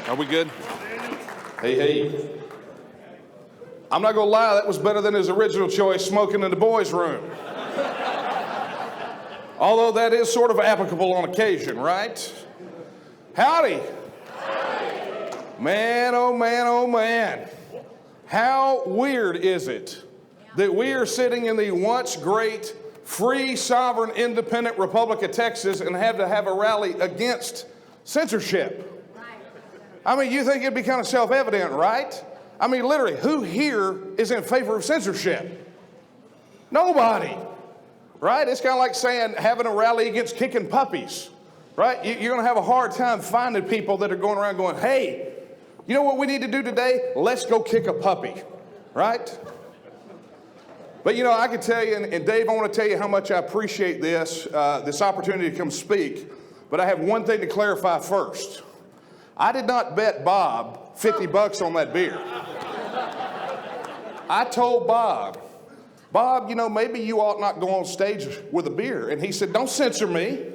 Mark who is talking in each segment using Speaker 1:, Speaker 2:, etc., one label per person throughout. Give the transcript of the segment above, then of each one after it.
Speaker 1: Are we good? Hey. I'm not going to lie, that was better than his original choice, smoking in the boys' room. Although that is sort of applicable on occasion, right? Howdy. Man, oh man, oh man. How weird is it that we are sitting in the once great, free, sovereign, independent Republic of Texas and have to have a rally against censorship? I mean, you think it'd be kind of self-evident, right? I mean, literally, who here is in favor of censorship? Nobody, right? It's kind of like saying having a rally against kicking puppies, right? You're going to have a hard time finding people that are going around going, hey, you know what we need to do today? Let's go kick a puppy, right? But, you know, I can tell you, and Dave, I want to tell you how much I appreciate this opportunity to come speak, but I have one thing to clarify first. I did not bet Bob $50 on that beer. I told Bob, you know, maybe you ought not go on stage with a beer. And he said, don't censor me.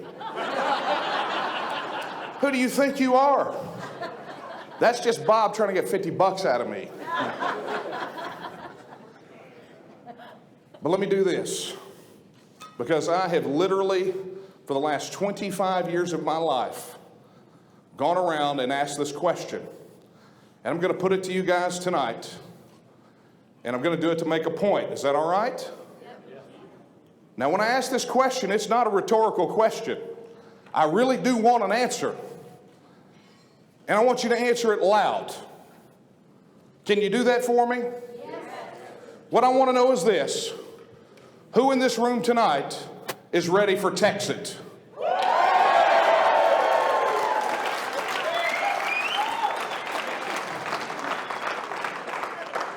Speaker 1: Who do you think you are? That's just Bob trying to get $50 out of me. But let me do this, because I have literally, for the last 25 years of my life, gone around and asked this question. And I'm going to put it to you guys tonight. And I'm going to do it to make a point. Is that all right? Yep. Now, when I ask this question, it's not a rhetorical question. I really do want an answer. And I want you to answer it loud. Can you do that for me? Yes. What I want to know is this. Who in this room tonight is ready for TEXIT?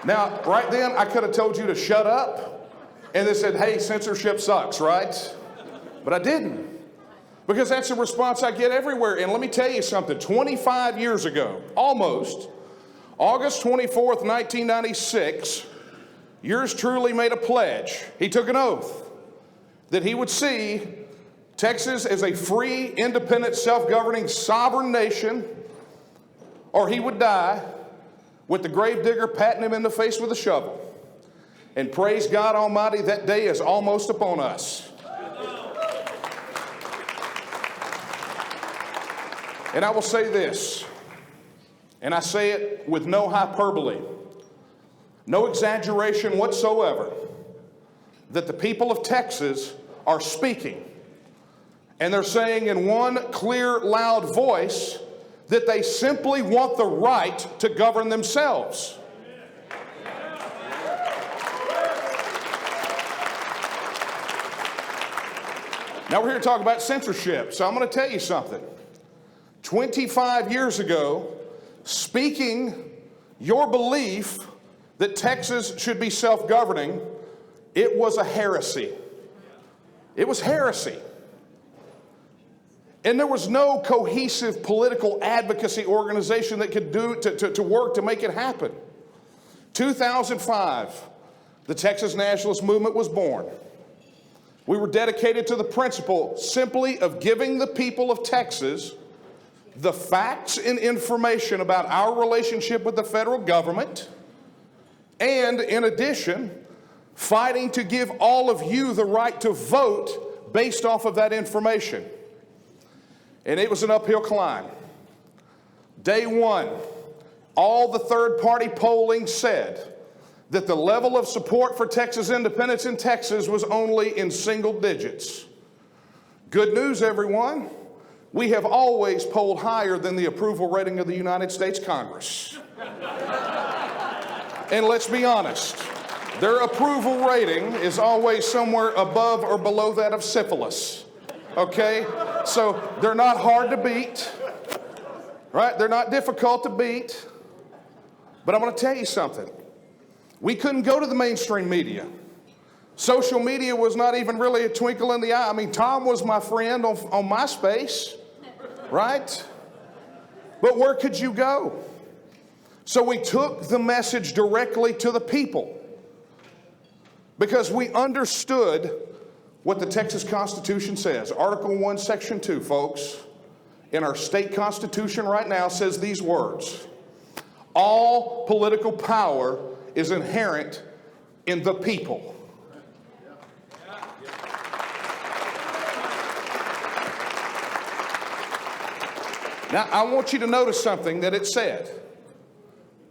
Speaker 1: Now, right then, I could have told you to shut up and they said, hey, censorship sucks, right? But I didn't, because that's the response I get everywhere. And let me tell you something, 25 years ago, almost, August 24th, 1996, yours truly made a pledge. He took an oath that he would see Texas as a free, independent, self-governing, sovereign nation, or he would die with the gravedigger patting him in the face with a shovel. And praise God Almighty, that day is almost upon us. And I will say this, and I say it with no hyperbole, no exaggeration whatsoever, that the people of Texas are speaking. And they're saying in one clear, loud voice that they simply want the right to govern themselves. Now we're here to talk about censorship, so I'm going to tell you something. 25 years ago, speaking your belief that Texas should be self-governing, it was a heresy. It was heresy. And there was no cohesive political advocacy organization that could do to work to make it happen. 2005, the Texas Nationalist movement was born. We were dedicated to the principle simply of giving the people of Texas the facts and information about our relationship with the federal government, and in addition, fighting to give all of you the right to vote based off of that information. And it was an uphill climb. Day one, all the third-party polling said that the level of support for Texas independence in Texas was only in single digits. Good news, everyone. We have always polled higher than the approval rating of the United States Congress. And let's be honest, their approval rating is always somewhere above or below that of syphilis. Okay? So they're not hard to beat, right? They're not difficult to beat. But I'm going to tell you something. We couldn't go to the mainstream media. Social media was not even really a twinkle in the eye. I mean, Tom was my friend on MySpace, right? But where could you go? So we took the message directly to the people because we understood what the Texas Constitution says. Article 1, Section 2, folks, in our state constitution right now says these words: all political power is inherent in the people. Now, I want you to notice something that it said.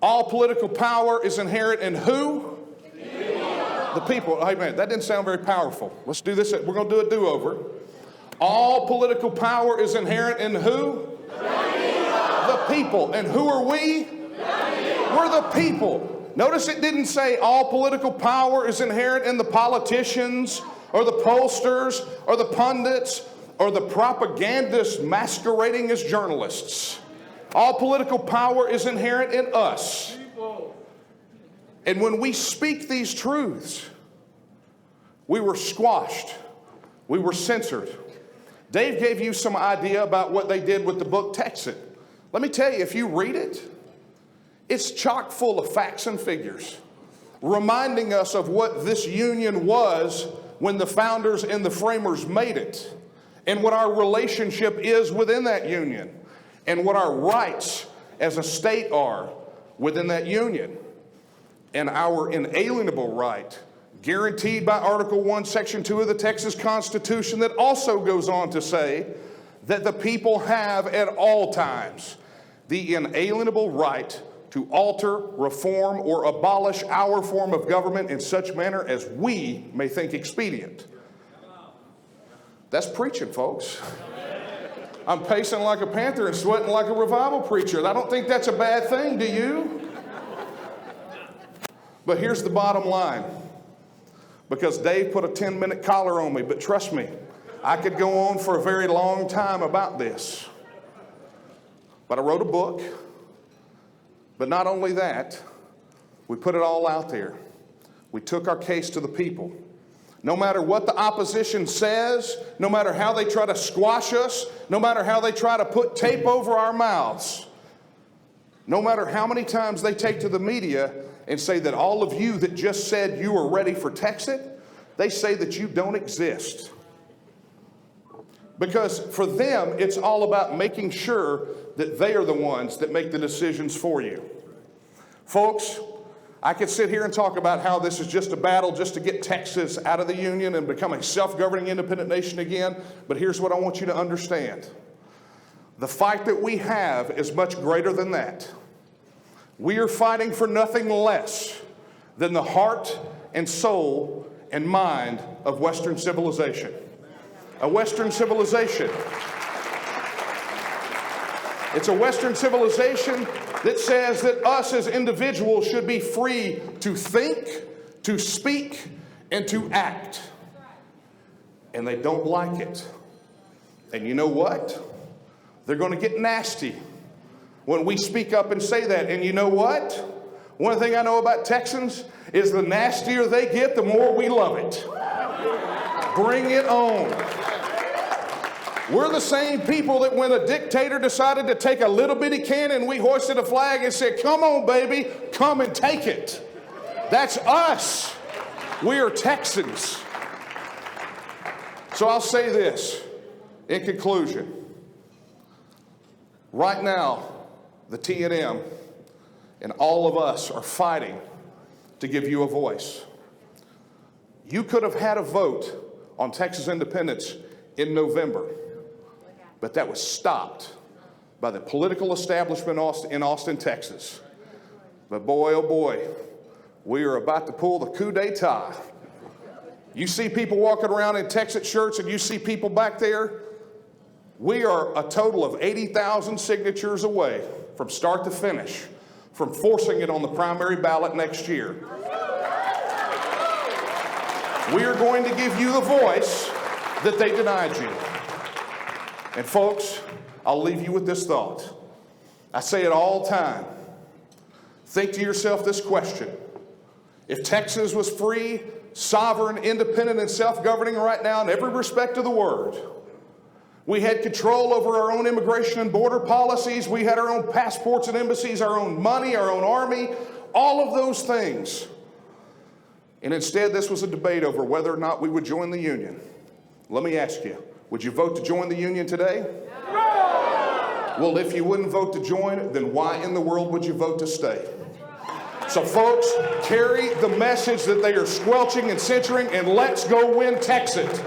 Speaker 1: All political power is inherent in who? The people. Hey, man, that didn't sound very powerful. Let's do this. We're going to do a do-over. All political power is inherent in who? The people. And who are we? We're the people. Notice it didn't say all political power is inherent in the politicians or the pollsters or the pundits or the propagandists masquerading as journalists. All political power is inherent in us. And when we speak these truths, we were squashed. We were censored. Dave gave you some idea about what they did with the book TEXIT. Let me tell you, if you read it, it's chock full of facts and figures, reminding us of what this union was when the founders and the framers made it, and what our relationship is within that union, and what our rights as a state are within that union, and our inalienable right guaranteed by Article 1, Section 2 of the Texas Constitution, that also goes on to say that the people have at all times the inalienable right to alter, reform, or abolish our form of government in such manner as we may think expedient. That's preaching, folks. I'm pacing like a panther and sweating like a revival preacher. I don't think that's a bad thing, do you? But here's the bottom line. Because Dave put a 10-minute collar on me, but trust me, I could go on for a very long time about this. But I wrote a book. But not only that, we put it all out there. We took our case to the people. No matter what the opposition says, no matter how they try to squash us, no matter how they try to put tape over our mouths, no matter how many times they take to the media and say that all of you that just said you are ready for TEXIT, they say that you don't exist. Because for them, it's all about making sure that they are the ones that make the decisions for you. Folks, I could sit here and talk about how this is just a battle just to get Texas out of the union and become a self-governing independent nation again, but here's what I want you to understand. The fight that we have is much greater than that. We are fighting for nothing less than the heart and soul and mind of Western civilization. A Western civilization. It's a Western civilization that says that us as individuals should be free to think, to speak, and to act. And they don't like it. And you know what? They're going to get nasty when we speak up and say that. And you know what? One thing I know about Texans is the nastier they get, the more we love it. Bring it on. We're the same people that when a dictator decided to take a little bitty cannon, we hoisted a flag and said, come on, baby, come and take it. That's us. We are Texans. So I'll say this in conclusion. Right now, the T&M and all of us are fighting to give you a voice. You could have had a vote on Texas independence in November, but that was stopped by the political establishment in Austin, Texas. But boy, oh boy, we are about to pull the coup d'etat. You see people walking around in TEXIT shirts and you see people back there. We are a total of 80,000 signatures away from start to finish from forcing it on the primary ballot next year. We are going to give you the voice that they denied you. And folks, I'll leave you with this thought. I say it all the time. Think to yourself this question. If Texas was free, sovereign, independent, and self-governing right now in every respect of the word, we had control over our own immigration and border policies, we had our own passports and embassies, our own money, our own army, all of those things. And instead, this was a debate over whether or not we would join the Union. Let me ask you, would you vote to join the Union today? No. Well, if you wouldn't vote to join, then why in the world would you vote to stay? So folks, carry the message that they are squelching and censoring, and let's go win TEXIT.